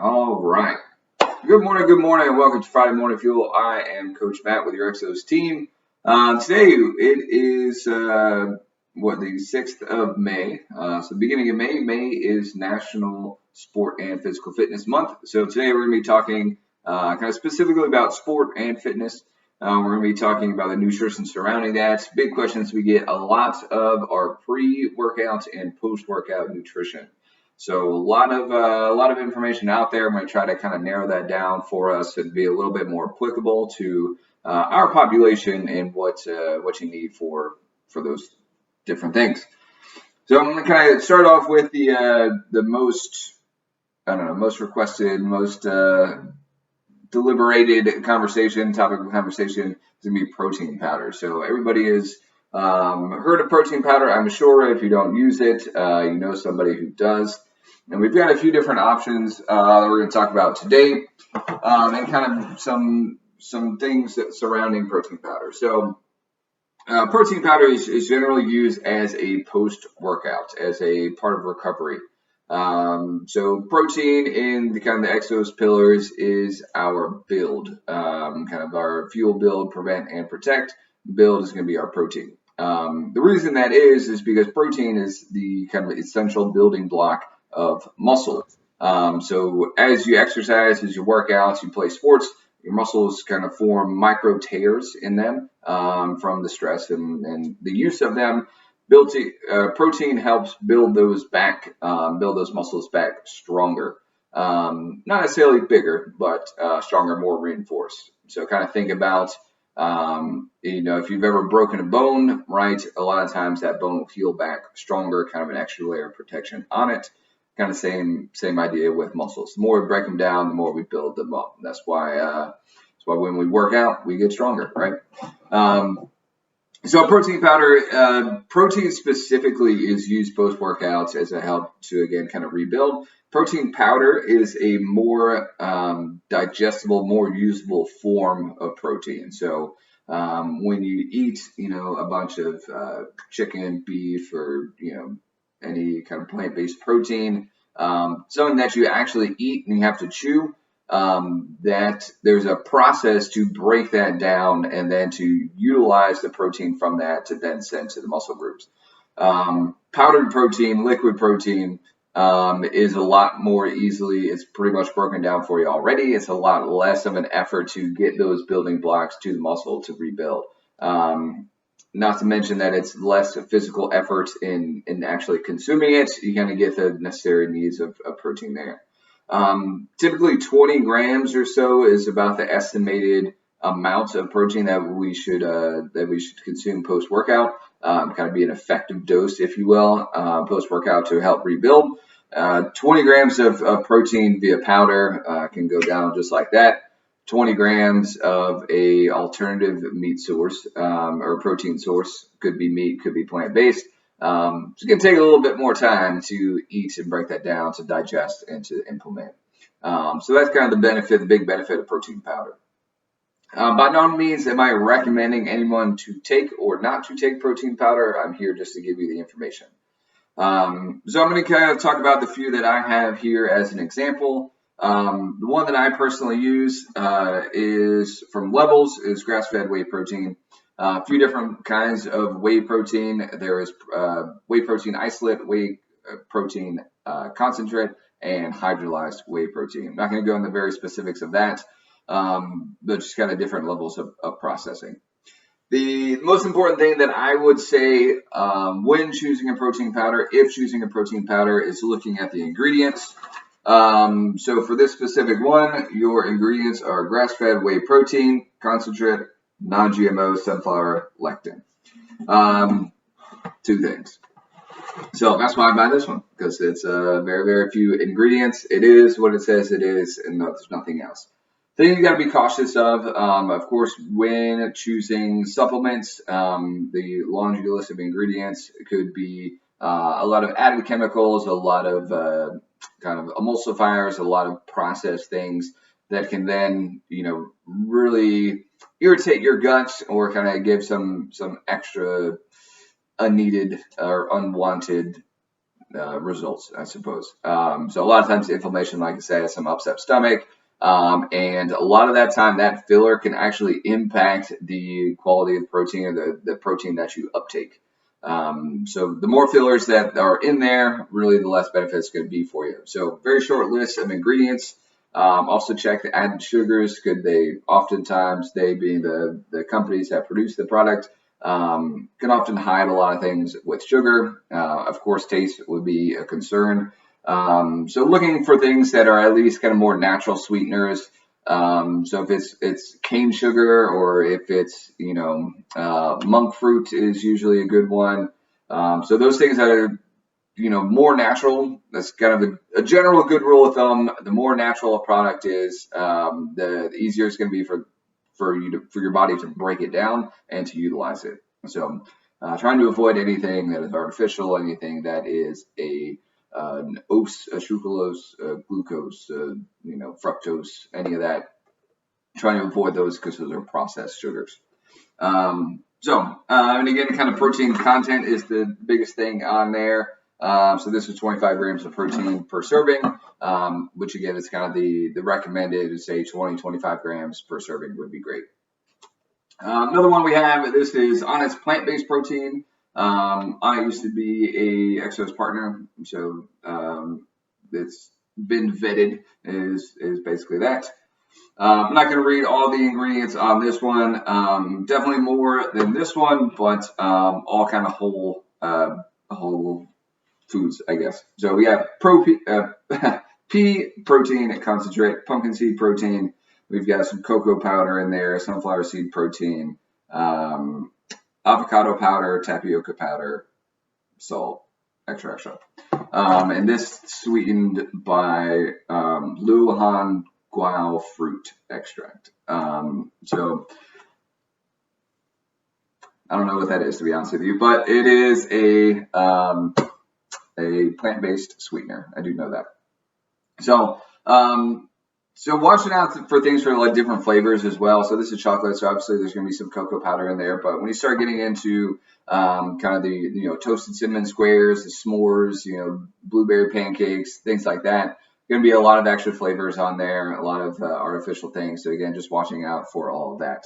All right. Good morning, and welcome to Friday Morning Fuel. I am Coach Matt with your Exos team. Today it is the 6th of May. So beginning of May. May is National Sport and Physical Fitness Month. So today we're going to be talking kind of specifically about sport and fitness. We're going to be talking about the nutrition surrounding that. Big questions we get a lot of are pre-workout and post-workout nutrition. So a lot of information out there. I'm going to try to kind of narrow that down for us and be a little bit more applicable to our population and what you need for those different things. So I'm going to kind of start off with the most requested, most deliberated topic of conversation is going to be protein powder. So everybody has heard of protein powder. I'm sure if you don't use it, you know somebody who does. And we've got a few different options that we're going to talk about today, and kind of some things surrounding protein powder. So protein powder is generally used as a post-workout, as a part of recovery. So protein in the kind of the Exos pillars is our build, kind of our fuel build, prevent, and protect. Build is going to be our protein. The reason that is because protein is the kind of essential building block of muscle. So as you exercise, as you work out, you play sports, your muscles kind of form micro tears in them from the stress and the use of them. Protein helps build those muscles back stronger. Not necessarily bigger, but stronger, more reinforced. So kind of think about, if you've ever broken a bone, right? A lot of times that bone will heal back stronger, kind of an extra layer of protection on it. Kind of same idea with muscles. The more we break them down, the more we build them up. That's why when we work out, we get stronger, right? So protein powder, protein specifically is used post-workouts as a help to, again, kind of rebuild. Protein powder is a more digestible, more usable form of protein. So when you eat, a bunch of chicken, beef, or, any kind of plant-based protein, something that you actually eat and you have to chew, that there's a process to break that down and then to utilize the protein from that to then send to the muscle groups. Powdered protein, liquid protein, is a lot more easily, it's pretty much broken down for you already. It's a lot less of an effort to get those building blocks to the muscle to rebuild. Not to mention that it's less physical effort in actually consuming it. You kind of get the necessary needs of protein there. Typically 20 grams or so is about the estimated amount of protein that we should consume post-workout. Kind of be an effective dose, if you will, post-workout to help rebuild. 20 grams of protein via powder can go down just like that. 20 grams of a alternative meat source or protein source, could be meat, could be plant-based. So it's going to take a little bit more time to eat and break that down, to digest and to implement. So that's kind of the big benefit of protein powder. By no means am I recommending anyone to take or not to take protein powder. I'm here just to give you the information. So I'm going to kind of talk about the few that I have here as an example. The one that I personally use is from Levels, is grass-fed whey protein. A few different kinds of whey protein. There is whey protein isolate, whey protein concentrate, and hydrolyzed whey protein. I'm not going to go into the very specifics of that, but just kind of different levels of processing. The most important thing that I would say when choosing a protein powder, if choosing a protein powder, is looking at the ingredients. So for this specific one, your ingredients are grass-fed whey protein, concentrate, non-GMO sunflower lectin. Two things. So that's why I buy this one, because it's very, very few ingredients. It is what it says it is, and there's nothing else. Thing you got to be cautious of course, when choosing supplements, the laundry list of ingredients could be a lot of added chemicals, a lot of kind of emulsifiers, a lot of processed things that can then, really irritate your guts or kind of give some extra unneeded or unwanted results, I suppose. So a lot of times inflammation, like I said, some upset stomach. And a lot of that time, that filler can actually impact the quality of protein or the protein that you uptake. So the more fillers that are in there, really the less benefit it's going to be for you. So very short list of ingredients. Also check the added sugars. Oftentimes they being the companies that produce the product, can often hide a lot of things with sugar. Of course, taste would be a concern. So looking for things that are at least kind of more natural sweeteners. So if it's cane sugar or if it's, monk fruit is usually a good one. So those things that are, more natural, that's kind of a general good rule of thumb. The more natural a product is, the easier it's going to be for your body to break it down and to utilize it. So trying to avoid anything that is artificial, anything that is an oats, a sucralose, glucose, fructose, any of that. Trying to avoid those because those are processed sugars. And again, kind of protein content is the biggest thing on there. So this is 25 grams of protein per serving, which again is kind of the recommended, say 20-25 grams per serving would be great. Another one we have, this is Honest plant-based protein. I used to be a Exos partner, so it's been vetted is basically that. I'm not going to read all the ingredients on this one. Definitely more than this one, but all kind of whole foods, I guess. So we have pea protein concentrate, pumpkin seed protein. We've got some cocoa powder in there, sunflower seed protein, avocado powder, tapioca powder, salt, extra. And this sweetened by Luohan guao fruit extract. So I don't know what that is, to be honest with you, but it is a plant-based sweetener. I do know that. So watching out for things for like different flavors as well. So this is chocolate, so obviously there's going to be some cocoa powder in there. But when you start getting into kind of the toasted cinnamon squares, the s'mores, blueberry pancakes, things like that, going to be a lot of extra flavors on there, a lot of artificial things. So again, just watching out for all of that.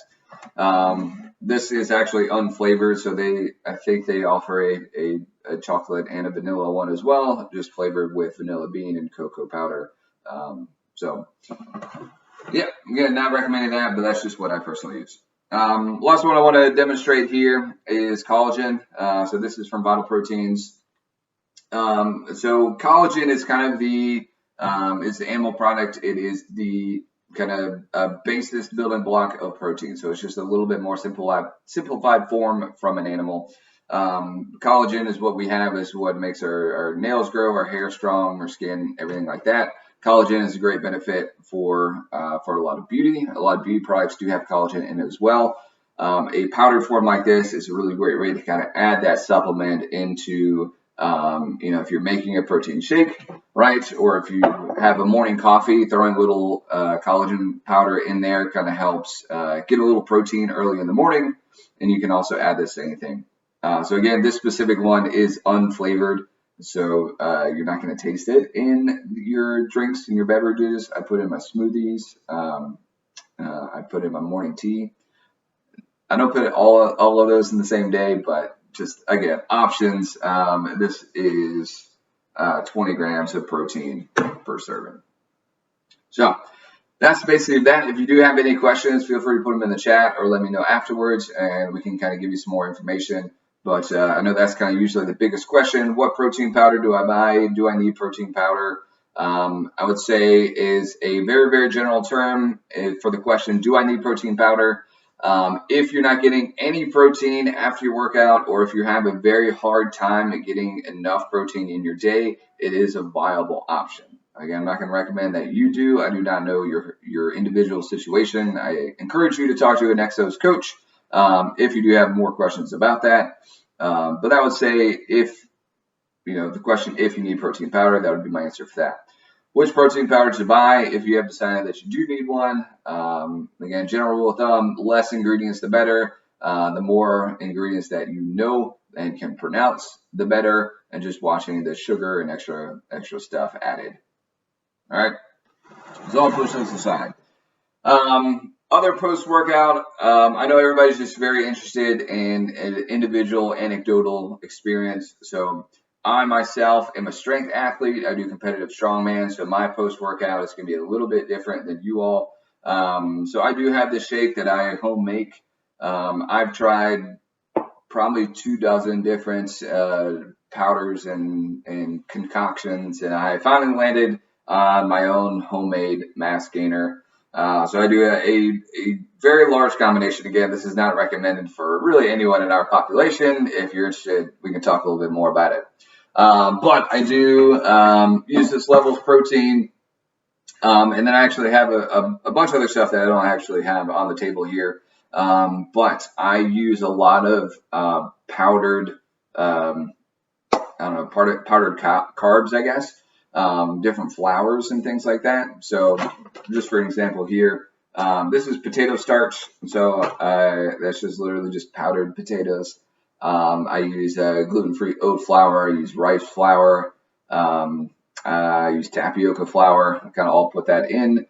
This is actually unflavored, so I think they offer a chocolate and a vanilla one as well, just flavored with vanilla bean and cocoa powder. Again, not recommending that, but that's just what I personally use. Last one I want to demonstrate here is collagen. So this is from Vital Proteins. So collagen is kind of it's the animal product. It is the kind of basis building block of protein. So it's just a little bit more simplified form from an animal. Collagen is what we have, is what makes our nails grow, our hair strong, our skin, everything like that. Collagen is a great benefit for a lot of beauty. A lot of beauty products do have collagen in it as well. A powder form like this is a really great way to kind of add that supplement into, if you're making a protein shake, right? Or if you have a morning coffee, throwing a little collagen powder in there kind of helps get a little protein early in the morning. And you can also add this to anything. So again, this specific one is unflavored. So you're not going to taste it in your drinks and your beverages. I put in my smoothies. I put in my morning tea. I don't put all of those in the same day, but just, again, options. This is 20 grams of protein per serving. So that's basically that. If you do have any questions, feel free to put them in the chat or let me know afterwards, and we can kind of give you some more information. But I know that's kind of usually the biggest question. What protein powder do I buy? Do I need protein powder? I would say is a very, very general term for the question, do I need protein powder? If you're not getting any protein after your workout, or if you have a very hard time at getting enough protein in your day, it is a viable option. Again, I'm not going to recommend that you do. I do not know your individual situation. I encourage you to talk to an Exos coach if you do have more questions about that. But I would say the question, if you need protein powder, that would be my answer for that. Which protein powder to buy if you have decided that you do need one? Again, general rule of thumb, less ingredients, the better. The more ingredients that you know and can pronounce, the better. and just watching the sugar and extra stuff added. All right, so I'll push those aside. Other post-workout, I know everybody's just very interested in an individual anecdotal experience. So I myself am a strength athlete. I do competitive strongman. So my post-workout is going to be a little bit different than you all. So I do have this shake that I home make. I've tried probably 24 different powders and concoctions, and I finally landed on my own homemade mass gainer. So I do a very large combination. Again, this is not recommended for really anyone in our population. If you're interested, we can talk a little bit more about it. But I do use this Levels protein, and then I actually have a bunch of other stuff that I don't actually have on the table here. But I use a lot of powdered, powdered carbs, I guess. Different flours and things like that. So just for an example here, this is potato starch. So that's just literally just powdered potatoes. I use gluten-free oat flour. I use rice flour. I use tapioca flour. I kind of all put that in.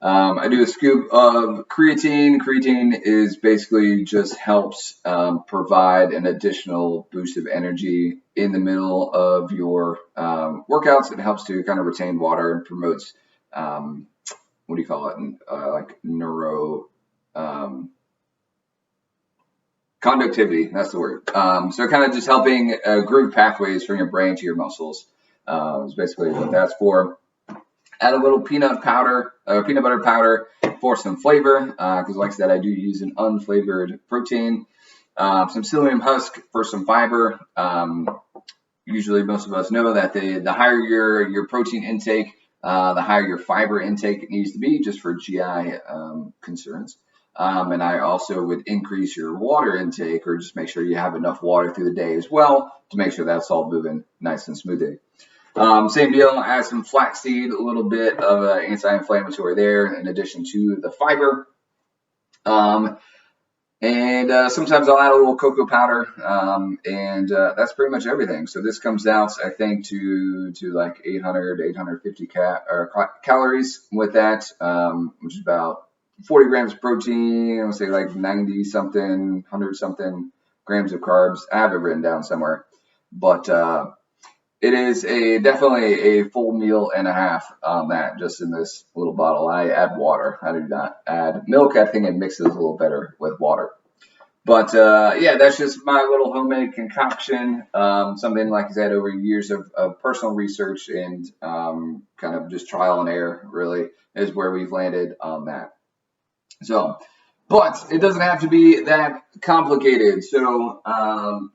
I do a scoop of creatine. Creatine is basically just helps provide an additional boost of energy in the middle of your workouts. It helps to kind of retain water and promotes, what do you call it, like neuro conductivity. That's the word. So kind of just helping groove pathways from your brain to your muscles is basically what that's for. Add a little peanut butter powder for some flavor, because like I said, I do use an unflavored protein. Some psyllium husk for some fiber. Usually most of us know that the higher your protein intake, the higher your fiber intake needs to be, just for GI concerns. And I also would increase your water intake, or just make sure you have enough water through the day as well, to make sure that's all moving nice and smoothly. Same deal, add some flaxseed, a little bit of anti-inflammatory there, in addition to the fiber. And sometimes I'll add a little cocoa powder, and that's pretty much everything. So this comes out, I think, to like 800, 850 calories with that, which is about 40 grams of protein. I would say like 90 something, 100 something grams of carbs. I have it written down somewhere, but it is definitely a full meal and a half on that, just in this little bottle. I add water. I do not add milk. I think it mixes a little better with water. But yeah, that's just my little homemade concoction. Something, like I said, over years of personal research and kind of just trial and error, really, is where we've landed on that. So, but it doesn't have to be that complicated. So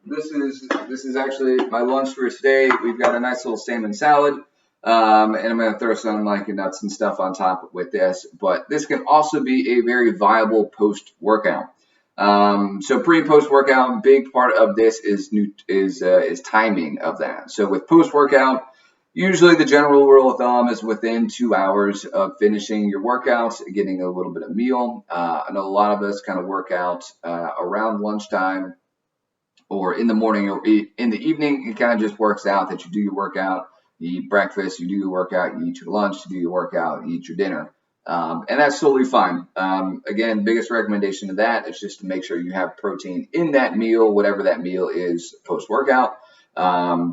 this is actually my lunch for today. We've got a nice little salmon salad, and I'm going to throw some like nuts and stuff on top with this. But this can also be a very viable post-workout. So pre and post-workout, big part of this is timing of that. So with post-workout, usually the general rule of thumb is within 2 hours of finishing your workouts, getting a little bit of meal. I know a lot of us kind of work out around lunchtime or in the morning or in the evening. It kind of just works out that you do your workout, you eat breakfast, you do your workout, you eat your lunch, you do your workout, you eat your dinner. And that's totally fine. Again, biggest recommendation to that is just to make sure you have protein in that meal, whatever that meal is post-workout.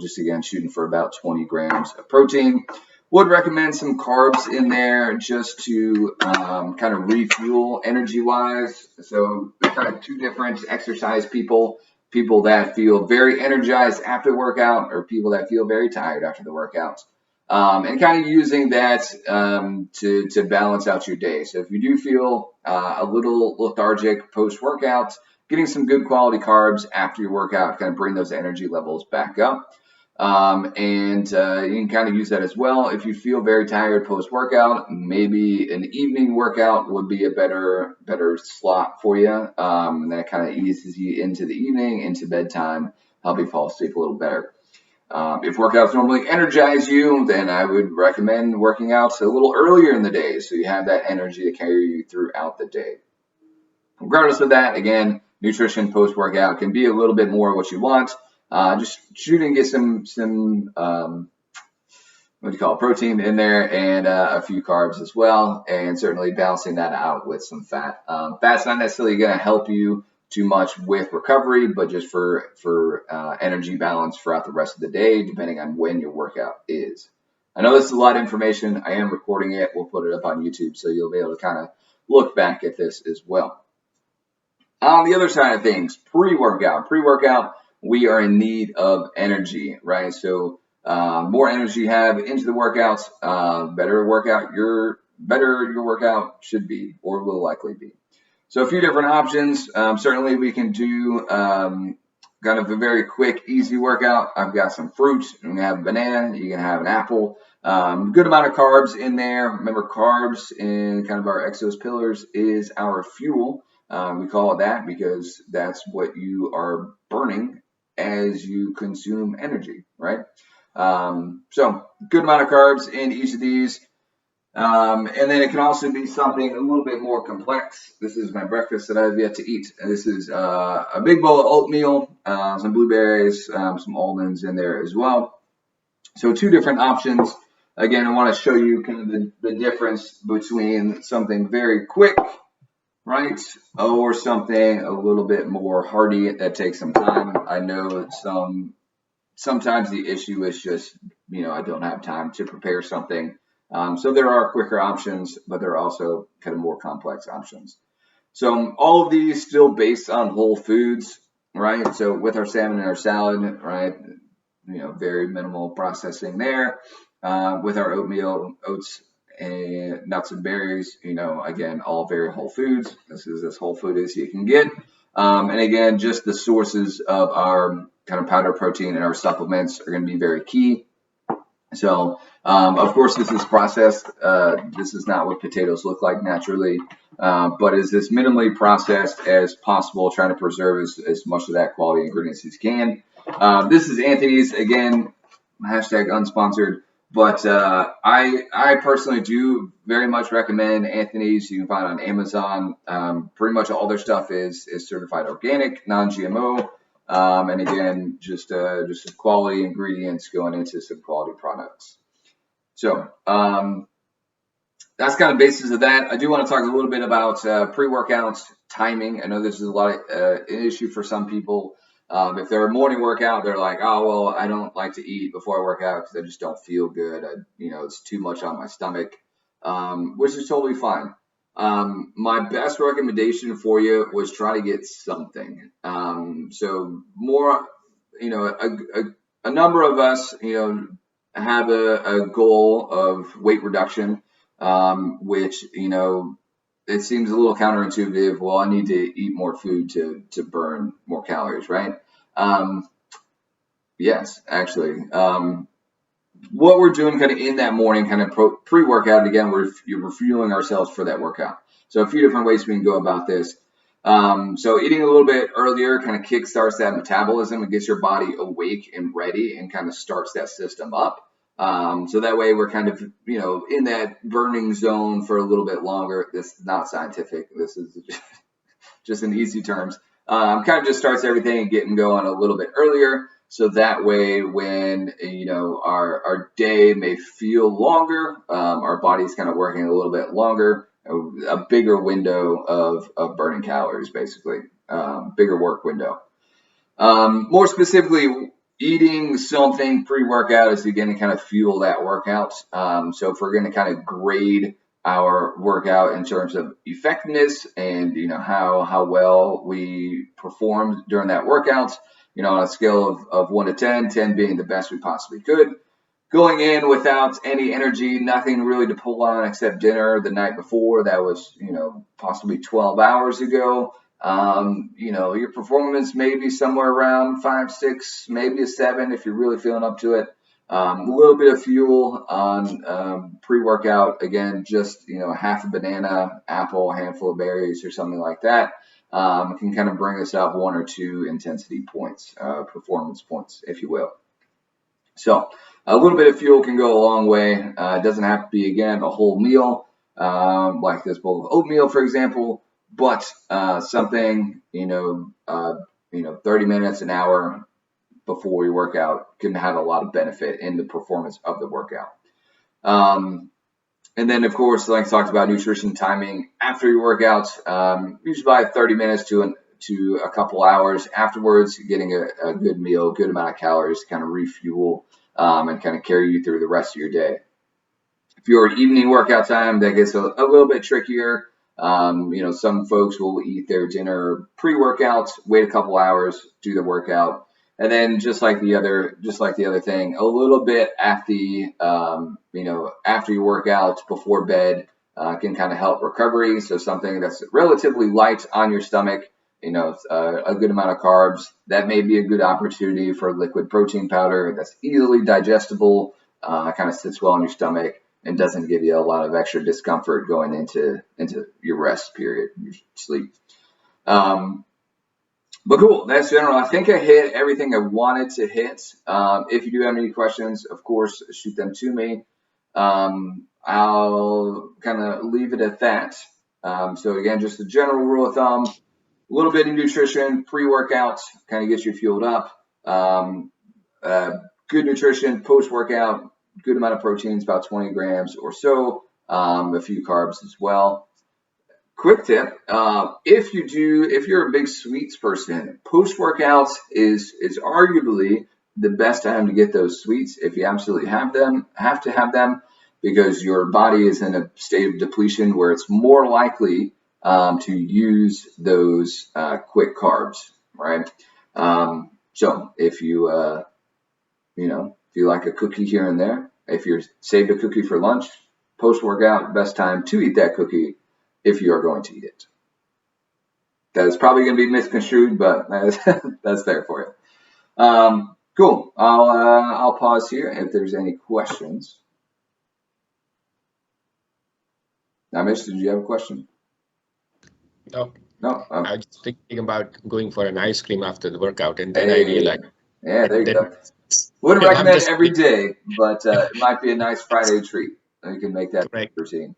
Just again, shooting for about 20 grams of protein. Would recommend some carbs in there just to kind of refuel energy-wise. So there's kind of two different exercise people that feel very energized after the workout, or people that feel very tired after the workout. And kind of using that to balance out your day. So if you do feel a little lethargic post-workout, getting some good quality carbs after your workout kind of bring those energy levels back up. And you can kind of use that as well. If you feel very tired post-workout, maybe an evening workout would be a better slot for you. And that kind of eases you into the evening, into bedtime, help you fall asleep a little better. If workouts normally energize you, then I would recommend working out a little earlier in the day so you have that energy to carry you throughout the day. Regardless of that, again, nutrition post-workout can be a little bit more what you want. Just shooting to get some what do you call it, protein in there, and a few carbs as well, and certainly balancing that out with some fat. Fat's not necessarily going to help you too much with recovery, but just for energy balance throughout the rest of the day, depending on when your workout is. I know this is a lot of information. I am recording it. We'll put it up on YouTube, so you'll be able to kind of look back at this as well. On the other side of things, pre-workout. Pre-workout, we are in need of energy, right? So more energy you have into the workouts, better your workout should be or will likely be. So a few different options. Certainly we can do kind of a very quick, easy workout. I've got some fruit. You can have a banana. You can have an apple. Good amount of carbs in there. Remember, carbs in kind of our Exos pillars is our fuel. We call it that because that's what you are burning as you consume energy, right? So good amount of carbs in each of these. And then it can also be something a little bit more complex. This is my breakfast that I've yet to eat. And this is a big bowl of oatmeal, some blueberries, some almonds in there as well. So two different options. Again, I want to show you kind of the difference between something very quick, right, or something a little bit more hearty that takes some time. I know sometimes the issue is just, I don't have time to prepare something. So there are quicker options, but there are also kind of more complex options. So all of these still based on whole foods, right? So with our salmon and our salad, right, very minimal processing there. With our oatmeal, oats, and nuts and berries, again, all very whole foods. This is as whole food as you can get. And again, just the sources of our kind of powder protein and our supplements are going to be very key. So, of course, this is processed. This is not what potatoes look like naturally, but is as minimally processed as possible, trying to preserve as much of that quality ingredients as you can. This is Anthony's, again, hashtag unsponsored. But I personally do very much recommend Anthony's. You can find on Amazon. Pretty much all their stuff is certified organic, non-GMO, and again, just some quality ingredients going into some quality products. So that's kind of the basis of that. I do want to talk a little bit about pre-workouts timing. I know this is a lot an issue for some people. If they're a morning workout, they're like, oh, well, I don't like to eat before I work out because I just don't feel good. It's too much on my stomach, which is totally fine. My best recommendation for you was try to get something. So more, a number of us, have a goal of weight reduction, which, it seems a little counterintuitive. Well, I need to eat more food to burn more calories, right? Yes, actually. What we're doing kind of in that morning, kind of pre-workout, again, we're refueling ourselves for that workout. So a few different ways we can go about this. So eating a little bit earlier kind of kickstarts that metabolism and gets your body awake and ready and kind of starts that system up. So that way we're kind of, in that burning zone for a little bit longer. This is not scientific. This is just in easy terms. Kind of just starts everything and getting going a little bit earlier. So that way when, our day may feel longer, our body's kind of working a little bit longer, a bigger window of burning calories, basically, bigger work window. More specifically, eating something pre-workout is again to kind of fuel that workout. So if we're going to kind of grade our workout in terms of effectiveness and how well we performed during that workout, on a scale of 1 to 10, 10 being the best we possibly could. Going in without any energy, nothing really to pull on except dinner the night before. That was, possibly 12 hours ago. Your performance may be somewhere around 5, 6, maybe a 7 if you're really feeling up to it. A little bit of fuel on pre-workout. Again, just half a banana, apple, a handful of berries, or something like that. Can kind of bring us up 1 or 2 intensity points, performance points, if you will. So a little bit of fuel can go a long way. It doesn't have to be, again, a whole meal, like this bowl of oatmeal, for example, but something, 30 minutes, an hour, before your workout can have a lot of benefit in the performance of the workout. And then, of course, like I talked about, nutrition timing after your workouts, usually by 30 minutes to a couple hours afterwards, getting a good meal, good amount of calories to kind of refuel and kind of carry you through the rest of your day. If you're an evening workout time, that gets a little bit trickier. Some folks will eat their dinner pre-workout, wait a couple hours, do the workout. And then just like the other thing, a little bit after your workout before bed can kind of help recovery. So something that's relatively light on your stomach, a good amount of carbs, that may be a good opportunity for liquid protein powder that's easily digestible, kind of sits well in your stomach and doesn't give you a lot of extra discomfort going into your rest period, your sleep. But cool, that's general. I think I hit everything I wanted to hit. If you do have any questions, of course, shoot them to me. I'll kind of leave it at that. So again, just a general rule of thumb, a little bit of nutrition, pre-workout, kind of gets you fueled up. Good nutrition, post-workout, good amount of proteins, about 20 grams or so, a few carbs as well. Quick tip, if you're a big sweets person, post-workouts is arguably the best time to get those sweets if you absolutely have to have them, because your body is in a state of depletion where it's more likely to use those quick carbs, right? So if you like a cookie here and there, if you're saved a cookie for lunch, post-workout, best time to eat that cookie if you are going to eat it. That is probably going to be misconstrued, but that's there for you. Cool. I'll pause here if there's any questions. Now, Mitch, did you have a question? No. No. I was thinking about going for an ice cream after the workout, and then I realized. Yeah, there you go. Wouldn't recommend every day, but it might be a nice Friday treat. You can make that routine.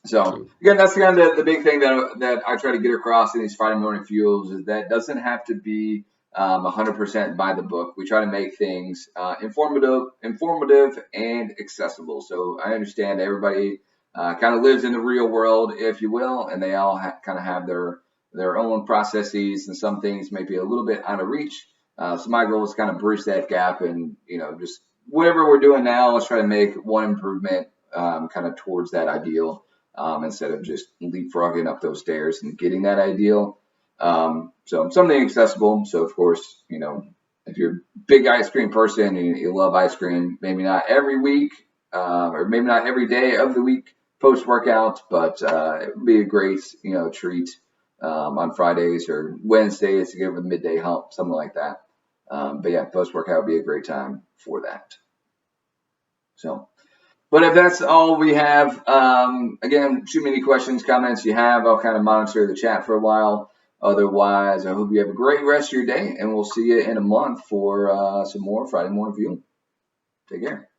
So again, that's kind of the big thing that I try to get across in these Friday morning fuels is that it doesn't have to be 100% by the book. We try to make things informative and accessible. So I understand everybody kind of lives in the real world, if you will, and they all kind of have their own processes, and some things may be a little bit out of reach. So my goal is kind of bridge that gap, and just whatever we're doing now, let's try to make one improvement kind of towards that ideal. Instead of just leapfrogging up those stairs and getting that ideal. So something accessible. So of course, if you're a big ice cream person and you love ice cream, maybe not every week or maybe not every day of the week post-workout, but it would be a great, treat on Fridays or Wednesdays to give a midday hump, something like that. But yeah, post-workout would be a great time for that. So. But if that's all we have, again, shoot me any questions, comments you have. I'll kind of monitor the chat for a while. Otherwise, I hope you have a great rest of your day, and we'll see you in a month for some more Friday morning fuel. Take care.